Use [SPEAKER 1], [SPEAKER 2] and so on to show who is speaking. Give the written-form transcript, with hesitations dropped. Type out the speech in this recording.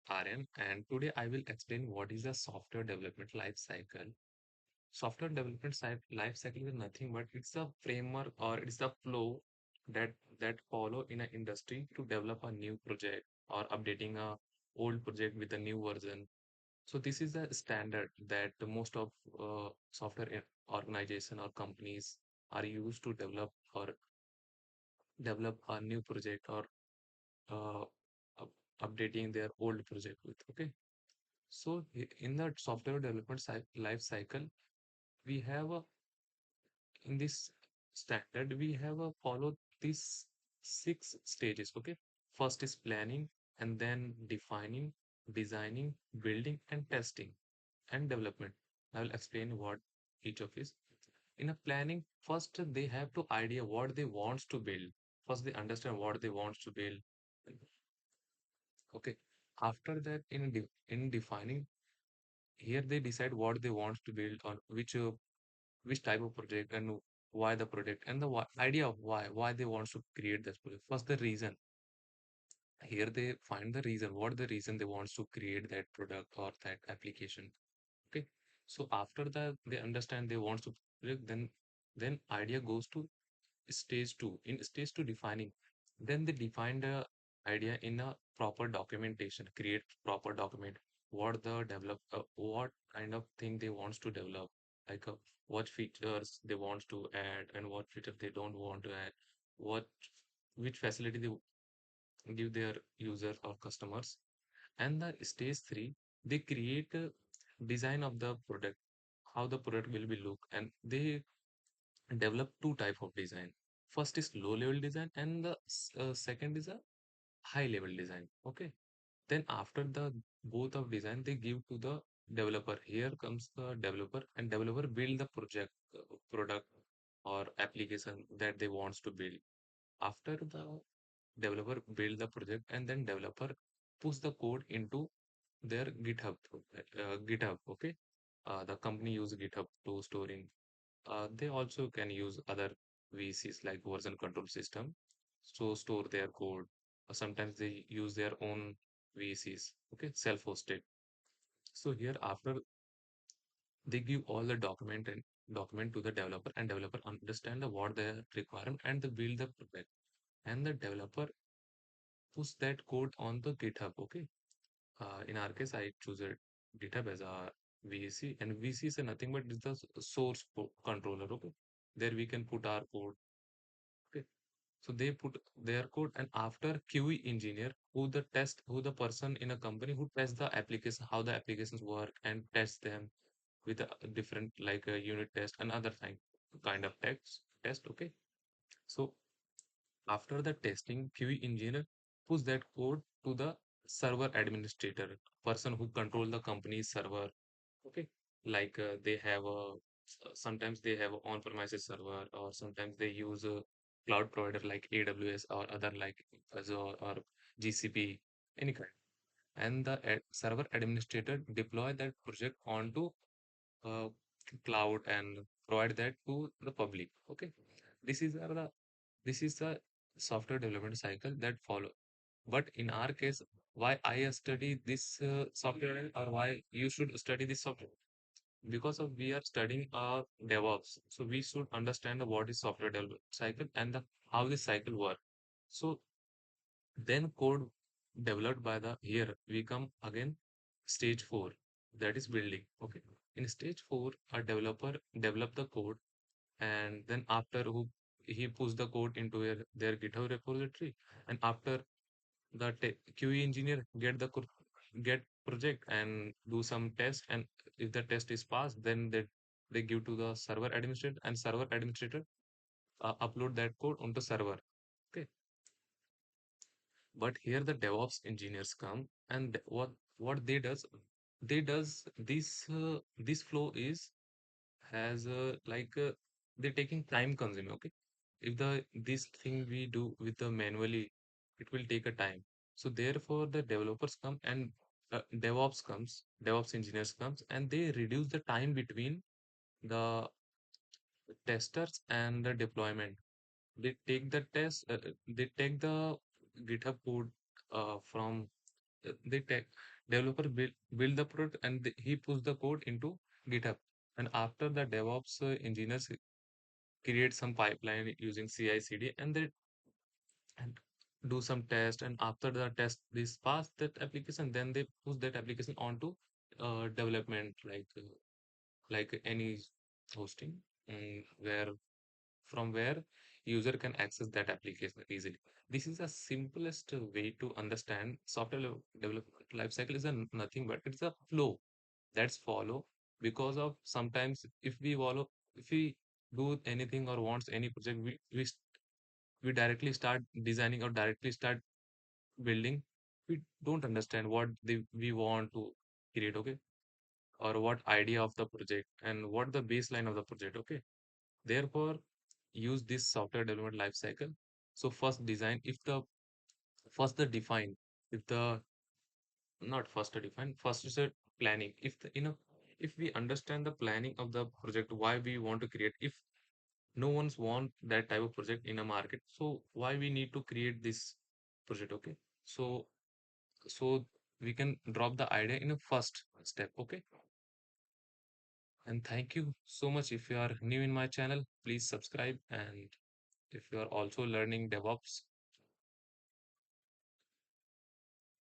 [SPEAKER 1] Aryan, and today I will explain what is a software development life cycle. Software development life cycle is nothing but it's a framework or it's a flow that follow in an industry to develop a new project or updating a old project with a new version. So this is a standard that the most of software organization or companies are used to develop a new project or uh, updating their old project with. Okay. So in the software development life cycle, we have a in this standard we have a follow these six stages. Okay, first is planning, and then defining, designing, building, and testing and development. I will explain what each of is. In a planning, first they have to idea what they wants to build. First they understand what they wants to build. Okay, after that in defining, here they decide what they want to build on which type of project and why the project and the idea of why they want to create this project. First the reason. Here they find the reason, what the reason they want to create that product or that application. Okay, so after that they understand they want to project, then idea goes to stage two. In stage two defining, then they define the idea in a proper documentation, create proper document, what the what kind of thing they wants to develop, like what features they want to add and what features they don't want to add, what which facility they give their users or customers. And the stage three, they create a design of the product, how the product will be look, and they develop two type of design. First is low level design, and the second is a high level design. Okay, then after the both of design they give to the developer. Here comes the developer, and developer build the project, product or application that they wants to build. After the developer build the project, and then developer push the code into their GitHub. Okay, the company use GitHub to storing. They also can use other VCs like version control system, so store their code. Sometimes they use their own VCs, okay, self-hosted. So here after they give all the document to the developer, and developer understand what their requirement, and they build the project, and the developer push that code on the GitHub. Okay, in our case, I choose a GitHub as a VC, and VC is nothing but it's the source controller. Okay, there we can put our code. Okay, so they put their code, and after QE engineer, who the person in a company who tests the application, how the applications work, and test them with a different like a unit test and other kind of test. Okay, so after the testing, QE engineer push that code to the server administrator, person who control the company's server. Okay, like they have a sometimes they have a on-premises server, or sometimes they use a cloud provider like AWS or other like Azure or GCP, any kind. And the server administrator deploy that project onto uh, cloud and provide that to the public. Okay, this is the this is the software development cycle that follow. But in our case, why I study this software, or why you should study this software? Because of we are studying DevOps, so we should understand what is software development cycle and how this cycle work. So then code developed by the here we come again stage four, that is building. Okay, in stage four, a developer develop the code, and then after who he puts the code into their GitHub repository, and after the QE engineer get the get project and do some test, and if the test is passed, then they give to the server administrator, and server administrator upload that code onto server. Okay, but here the DevOps engineers come, and what they does this flow is has like they're taking time consuming. Okay, if the this thing we do with the manually, it will take a time. So therefore the developers come, and DevOps engineers comes, and they reduce the time between the testers and the deployment. They take the they take the GitHub code from they take Developer build the product and he puts the code into GitHub. And after the DevOps engineers create some pipeline using CI/CD, and they and do some test. And after the test this pass that application, then they push that application onto development, like any hosting, where from where user can access that application easily. This is the simplest way to understand software development lifecycle is nothing but it's a flow that's follow. Because of sometimes if we do anything or wants any project, we directly start designing or directly start building. We don't understand what we want to create, okay, or what idea of the project and what the baseline of the project, okay. Therefore, use this software development life cycle. So first design, if the first the define, if the not first to define, first is a planning. If the, if we understand the planning of the project, why we want to create, if no one's want that type of project in a market, so why we need to create this project, okay. So so we can drop the idea in a first step, okay. And thank you so much. If you are new in my channel, please subscribe. And if you are also learning DevOps,